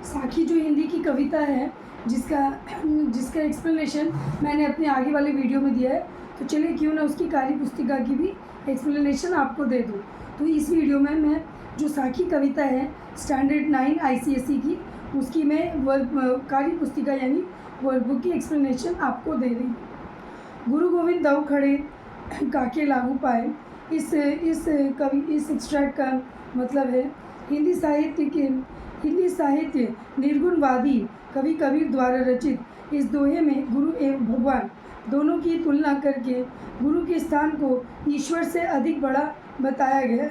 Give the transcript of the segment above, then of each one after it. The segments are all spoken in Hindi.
साखी जो हिंदी की कविता है, जिसका एक्सप्लेनेशन मैंने अपने आगे वाले वीडियो में दिया है, तो चलिए क्यों ना उसकी कार्य पुस्तिका की भी एक्सप्लेनेशन आपको दे दूँ। तो इस वीडियो में मैं जो साखी कविता है स्टैंडर्ड 9 ICSE की, उसकी मैं कार्य पुस्तिका यानी वर्कबुक की एक्सप्लेनेशन आपको दे रही हूँ। गुरु गोविंद दऊ खड़े काके लागू पाए, इस एक्सट्रैक्ट का मतलब है हिंदी साहित्य निर्गुणवादी कवि कबीर द्वारा रचित इस दोहे में गुरु एवं भगवान दोनों की तुलना करके गुरु के स्थान को ईश्वर से अधिक बड़ा बताया गया है,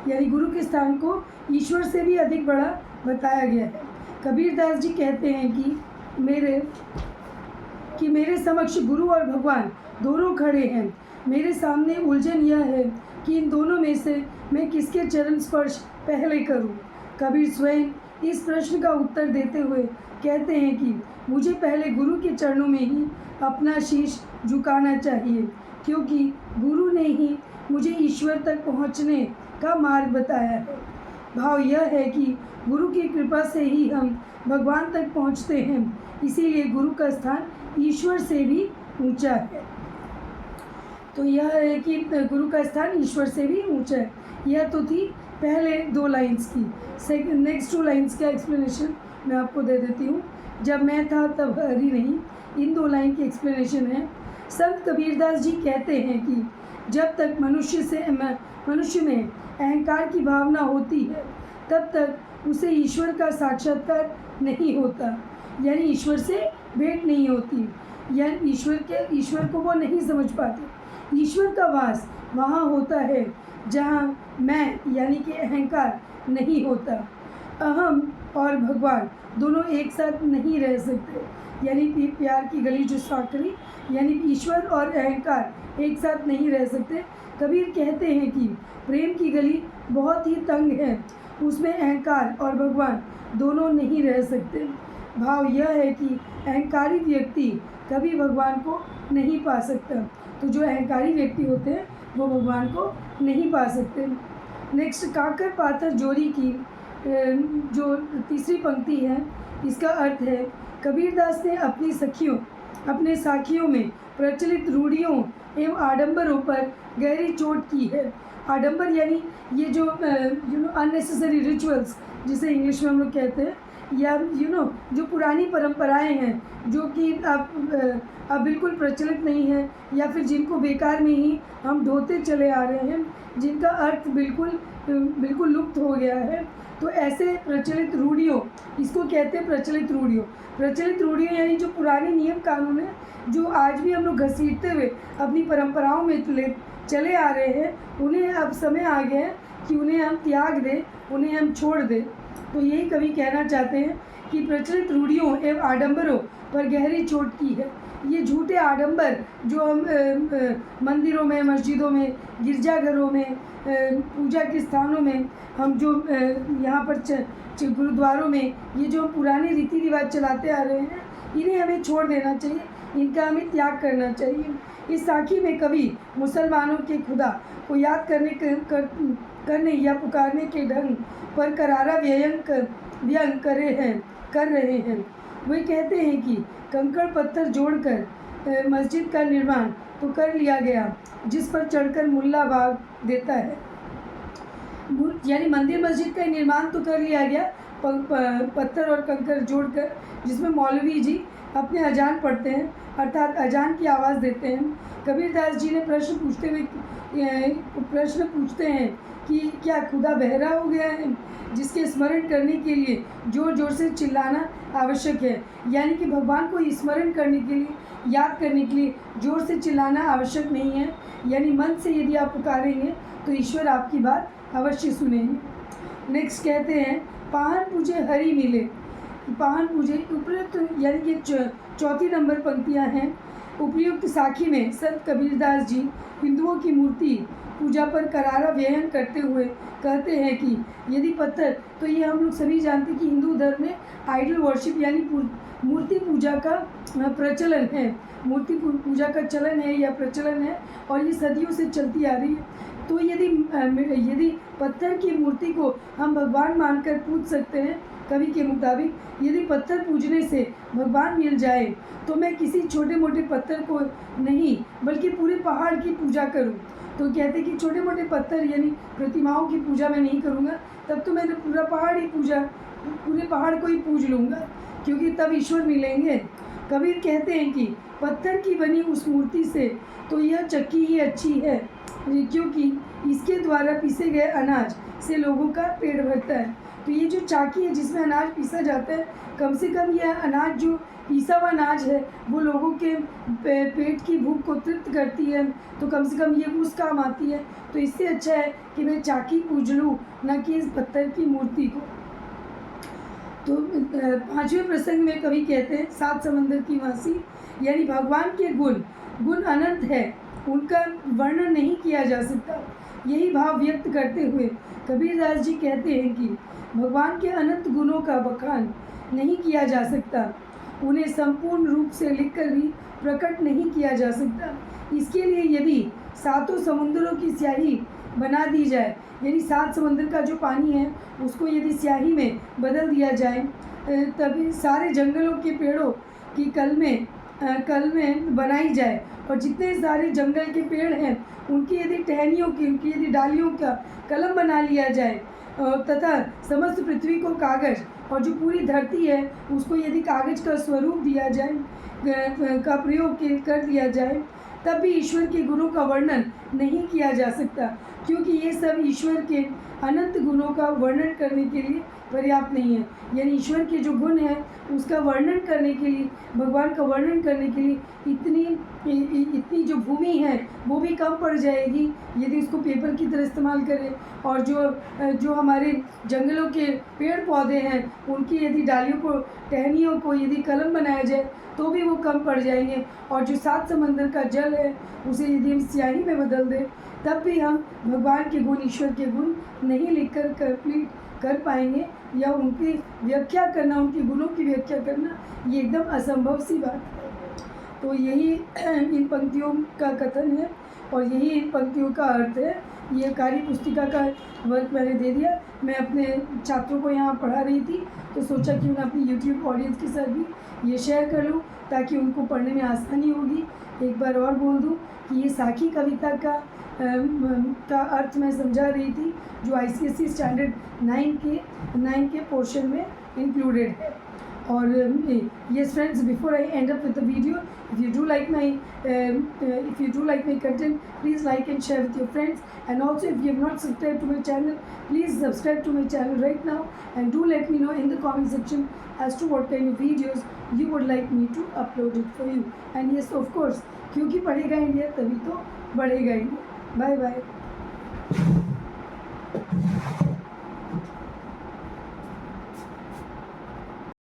यानी गुरु के स्थान को ईश्वर से भी अधिक बड़ा बताया गया है। कबीरदास जी कहते हैं कि मेरे समक्ष गुरु और भगवान दोनों खड़े हैं। मेरे सामने उलझन यह है कि इन दोनों में से मैं किसके चरण स्पर्श पहले करूं। कबीर स्वयं इस प्रश्न का उत्तर देते हुए कहते हैं कि मुझे पहले गुरु के चरणों में ही अपना शीश झुकाना चाहिए, क्योंकि गुरु ने ही मुझे ईश्वर तक पहुंचने का मार्ग बताया है। भाव यह है कि गुरु की कृपा से ही हम भगवान तक पहुंचते हैं, इसीलिए गुरु का स्थान ईश्वर से भी ऊंचा है। तो यह है कि गुरु का स्थान ईश्वर से भी ऊंचा है। यह तो थी पहले 2 लाइन्स की। नेक्स्ट 2 लाइन्स का एक्सप्लेनेशन मैं आपको दे देती हूँ। जब मैं था तब हरी नहीं, इन 2 लाइन की एक्सप्लेनेशन है। संत कबीरदास जी कहते हैं कि जब तक मनुष्य में अहंकार की भावना होती है, तब तक उसे ईश्वर का साक्षात्कार नहीं होता, यानी ईश्वर से भेंट नहीं होती, यानी ईश्वर को वो नहीं समझ पाते। ईश्वर का वास वहाँ होता है जहाँ मैं यानी कि अहंकार नहीं होता। अहम और भगवान दोनों एक साथ नहीं रह सकते, यानी कि प्यार की गली जो साकरी, यानी ईश्वर और अहंकार एक साथ नहीं रह सकते। कबीर कहते हैं कि प्रेम की गली बहुत ही तंग है, उसमें अहंकार और भगवान दोनों नहीं रह सकते। भाव यह है कि अहंकारी व्यक्ति कभी भगवान को नहीं पा सकता। तो जो अहंकारी व्यक्ति होते हैं वो भगवान को नहीं पा सकते। नेक्स्ट, काकर पाथर जोरी की जो तीसरी पंक्ति है, इसका अर्थ है कबीरदास ने अपने साखियों में प्रचलित रूढ़ियों एवं आडंबरों पर गहरी चोट की है। आडंबर यानी ये जो अननेसेसरी रिचुअल्स जिसे इंग्लिश में हम लोग कहते हैं, या जो पुरानी परंपराएं हैं जो कि अब बिल्कुल प्रचलित नहीं है, या फिर जिनको बेकार में ही हम ढोते चले आ रहे हैं, जिनका अर्थ बिल्कुल लुप्त हो गया है। तो ऐसे प्रचलित रूढ़ियों, इसको कहते हैं प्रचलित रूढ़ियों यानी जो पुराने नियम कानून हैं, जो आज भी हम लोग घसीटते हुए अपनी परंपराओं में चले आ रहे हैं, उन्हें अब समय आ गया है कि उन्हें हम त्याग दें, उन्हें हम छोड़ दें। तो यही कवि कहना चाहते हैं कि प्रचलित रूढ़ियों एवं आडंबरों पर गहरी चोट की है। ये झूठे आडंबर जो हम मंदिरों में, मस्जिदों में, गिरजाघरों में, पूजा के स्थानों में, हम जो यहाँ पर गुरुद्वारों में ये जो पुराने रीति रिवाज चलाते आ रहे हैं, इन्हें हमें छोड़ देना चाहिए, इनका हमें त्याग करना चाहिए। इस साखी में कवि मुसलमानों के खुदा को याद करने या पुकारने के ढंग पर करारा व्यंग कर रहे हैं। वे कहते हैं कि कंकड़ पत्थर जोड़कर मस्जिद का निर्माण तो कर लिया गया, जिस पर चढ़कर मुल्ला बाग देता है, यानी मंदिर मस्जिद का निर्माण तो कर लिया गया पत्थर और कंकड़ जोड़कर, जिसमें मौलवी जी अपने अजान पढ़ते हैं, अर्थात अजान की आवाज़ देते हैं। कबीरदास जी ने प्रश्न पूछते हैं कि क्या खुदा बहरा हो गया है, जिसके स्मरण करने के लिए जोर जोर से चिल्लाना आवश्यक है, यानी कि भगवान को स्मरण करने के लिए, याद करने के लिए जोर से चिल्लाना आवश्यक नहीं है, यानी मन से यदि आप पुकारेंगे तो ईश्वर आपकी बात अवश्य सुनेंगे। नेक्स्ट कहते हैं, पाहन पूजे हरि मिले। पाहन पूजे उपयुक्त यानी कि 4 नंबर पंक्तियां हैं। उपयुक्त साखी में संत कबीरदास जी हिंदुओं की मूर्ति पूजा पर करारा व्यंग करते हुए कहते हैं कि यदि पत्थर, तो ये हम लोग सभी जानते हैं कि हिंदू धर्म में आइडल वर्शिप यानी मूर्ति पूजा का प्रचलन है, मूर्ति पूजा का चलन है या प्रचलन है, और ये सदियों से चलती आ रही है। तो यदि पत्थर की मूर्ति को हम भगवान मानकर पूज सकते हैं, कवि के मुताबिक यदि पत्थर पूजने से भगवान मिल जाए तो मैं किसी छोटे मोटे पत्थर को नहीं बल्कि पूरे पहाड़ की पूजा करूं। तो कहते कि छोटे मोटे पत्थर यानी प्रतिमाओं की पूजा मैं नहीं करूंगा, तब तो मैं पूरे पहाड़ को ही पूज लूँगा, क्योंकि तब ईश्वर मिलेंगे। कबीर कहते हैं कि पत्थर की बनी उस मूर्ति से तो यह चक्की ही अच्छी है, क्योंकि इसके द्वारा पीसे गए अनाज से लोगों का पेट भरता है। तो ये जो चाकी है जिसमें अनाज पीसा जाता है, कम से कम यह अनाज जो पीसा हुआ अनाज है वो लोगों के पेट की भूख को तृप्त करती है, तो कम से कम ये उस काम आती है। तो इससे अच्छा है कि मैं चाकी पूज लूँ, न कि इस पत्थर की मूर्ति को। तो 5वें प्रसंग में कवि कहते हैं, 7 समंदर की वासी, यानी भगवान के गुण अनंत है, उनका वर्णन नहीं किया जा सकता। यही भाव व्यक्त करते हुए कबीरदास जी कहते हैं कि भगवान के अनंत गुणों का बखान नहीं किया जा सकता, उन्हें संपूर्ण रूप से लिखकर भी प्रकट नहीं किया जा सकता। इसके लिए यदि 7 समुद्रों की स्याही बना दी जाए, यानी 7 समुद्र का जो पानी है उसको यदि स्याही में बदल दिया जाए, तभी सारे जंगलों के पेड़ों की कल में बनाई जाए, और जितने सारे जंगल के पेड़ हैं उनकी यदि टहनियों की, उनकी यदि डालियों का कलम बना लिया जाए, तथा समस्त पृथ्वी को कागज़ और जो पूरी धरती है उसको यदि कागज़ का स्वरूप दिया जाए, का प्रयोग कर दिया जाए, तब भी ईश्वर के गुणों का वर्णन नहीं किया जा सकता, क्योंकि ये सब ईश्वर के अनंत गुणों का वर्णन करने के लिए पर्याप्त नहीं है। यानी ईश्वर के जो गुण हैं उसका वर्णन करने के लिए, भगवान का वर्णन करने के लिए इतनी जो भूमि है वो भी कम पड़ जाएगी यदि उसको पेपर की तरह इस्तेमाल करें, और जो हमारे जंगलों के पेड़ पौधे हैं उनकी यदि डालियों को, टहनियों को यदि कलम बनाया जाए तो भी वो कम पड़ जाएंगे, और जो 7 समंदर का जल है उसे यदि हम स्याही में बदल दें तब भी हम भगवान के गुण, ईश्वर के गुण नहीं लिखकर कंप्लीट कर पाएंगे, या उनकी व्याख्या करना, उनके गुणों की व्याख्या करना ये एकदम असंभव सी बात है। तो यही इन पंक्तियों का कथन है और यही इन पंक्तियों का अर्थ है। ये कार्य पुस्तिका का वर्क मैंने दे दिया। मैं अपने छात्रों को यहाँ पढ़ा रही थी तो सोचा कि मैं अपनी यूट्यूब ऑडियंस के साथ भी ये शेयर कर लूँ ताकि उनको पढ़ने में आसानी होगी। एक बार और बोल दूँ कि ये साखी कविता का अर्थ मैं समझा रही थी जो ICSE स्टैंडर्ड 9 के पोर्शन में इंक्लूडेड है। और yes friends, before I end up with the video, if you do like my content, please like and share with your friends, and also if you have not subscribed to my channel, please subscribe to my channel right now, and do let me know in the comment section as to what kind of videos you would like me to upload it for you. And yes, of course, क्योंकि पढ़ेगा इंडिया तभी तो बढ़ेगा इंडिया। Bye bye.